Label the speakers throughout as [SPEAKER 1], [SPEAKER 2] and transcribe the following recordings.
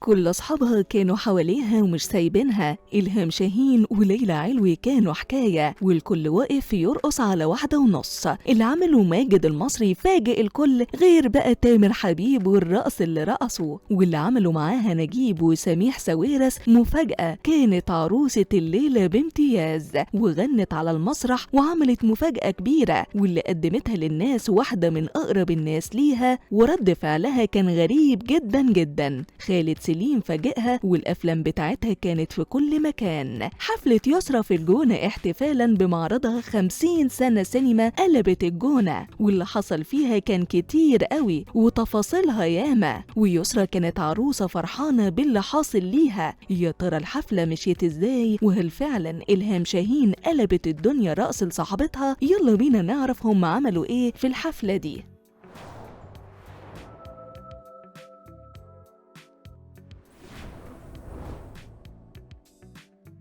[SPEAKER 1] كل أصحابها كانوا حواليها ومش سايبينها. إلهام شاهين وليلى علوي كانوا حكاية، والكل واقف يرقص على 1:30. اللي عمله ماجد المصري فاجئ الكل، غير بقى تامر حبيب والرقص اللي رقصوا. واللي عملوا معاها نجيب وسميح ساويرس مفاجأة، كانت عروسة الليلة بامتياز وغنت على المسرح وعملت مفاجأة كبيرة، واللي قدمتها للناس واحدة من أقرب الناس ليها، ورد فعلها كان غريب جدا جدا. خالد سليم فاجئها، والأفلام بتاعتها كانت في كل مكان. حفلة يسرا في الجونة احتفالا بمعرضها 50 سنة سينما قلبت الجونة، واللي حصل فيها كان كتير قوي وتفاصيلها ياما، ويسرا كانت عروسة فرحانة باللي حاصل ليها. يا ترى الحفلة مشيت ازاي؟ وهل فعلا إلهام شاهين قلبت الدنيا رقص لصاحبتها؟ يلا بينا نعرف هم عملوا ايه في الحفلة دي.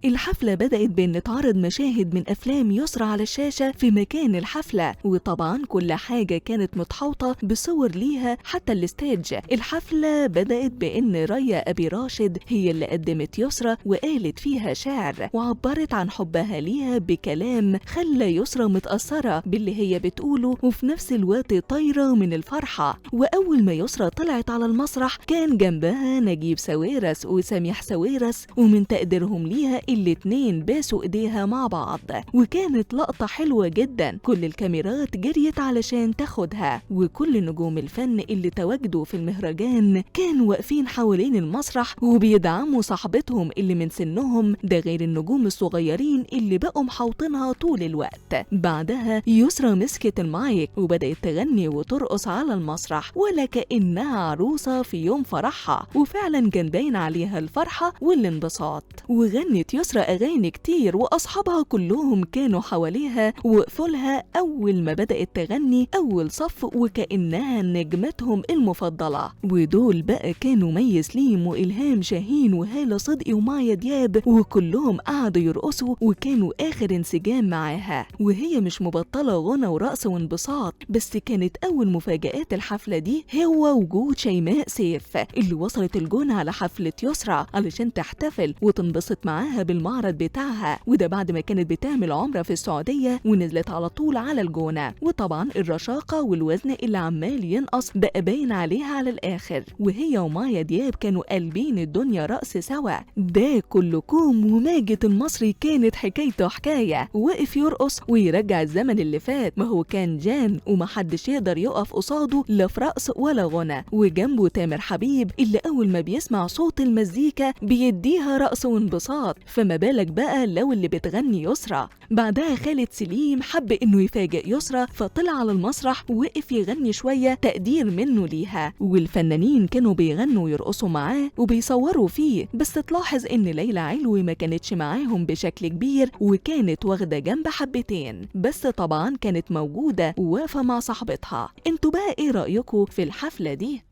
[SPEAKER 1] الحفلة بدأت بأن تعرض مشاهد من أفلام يسرا على الشاشة في مكان الحفلة، وطبعا كل حاجة كانت متحوطة بصور ليها حتى الاستيج. الحفلة بدأت بأن ريا أبي راشد هي اللي قدمت يسرا وقالت فيها شعر، وعبرت عن حبها ليها بكلام خلى يسرا متأثرة باللي هي بتقوله، وفي نفس الوقت طايرة من الفرحة. وأول ما يسرا طلعت على المسرح كان جنبها نجيب ساويرس وسميح ساويرس، ومن تقديرهم ليها الاتنين باسوا ايديها مع بعض، وكانت لقطة حلوة جدا. كل الكاميرات جريت علشان تاخدها، وكل نجوم الفن اللي تواجدوا في المهرجان كانوا واقفين حوالين المسرح وبيدعموا صاحبتهم اللي من سنهم، ده غير النجوم الصغيرين اللي بقوا محوطينها طول الوقت. بعدها يسرا مسكت المايك وبدأت تغني وترقص على المسرح ولا كأنها عروسة في يوم فرحها، وفعلا كان باين عليها الفرحة والانبساط. وغنت يسرا أغاني كتير، وأصحابها كلهم كانوا حواليها وقفوا لها أول ما بدأت تغني أول صف، وكأنها نجمتهم المفضلة. ودول بقى كانوا مي سليم وإلهام شاهين وهالة صدقي ومايا دياب، وكلهم قعدوا يرقصوا وكانوا آخر انسجام معاها. وهي مش مبطلة غنى ورقص وانبساط بس، كانت أول مفاجآت الحفلة دي هو وجود شيماء سيف اللي وصلت الجونة على حفلة يسرا علشان تحتفل وتنبسط معاها بالمعرض بتاعها، وده بعد ما كانت بتعمل عمرة في السعودية ونزلت على طول على الجونة. وطبعا الرشاقة والوزن اللي عمال ينقص بقى باين عليها على الآخر، وهي ومايا دياب كانوا قلبين الدنيا رقص سوا. ده كله كوم، وماجد المصري كانت حكايته حكاية، وقف يرقص ويرجع الزمن اللي فات. ما هو كان جان ومحدش يقدر يقف قصاده لا في رقص ولا غنى، وجنبه تامر حبيب اللي أول ما بيسمع صوت المزيكا بيديها رقص وانبساط، فما بالك بقى لو اللي بتغني يسرا. بعدها خالد سليم حب انه يفاجئ يسرا، فطلع على المسرح ووقف يغني شوية تقدير منه ليها، والفنانين كانوا بيغنوا ويرقصوا معاه وبيصوروا فيه. بس تلاحظ ان ليلى علوي ما كانتش معاهم بشكل كبير، وكانت واخدة جنب حبتين بس، طبعا كانت موجودة وواقفة مع صاحبتها. انتوا بقى ايه رأيكم في الحفلة دي؟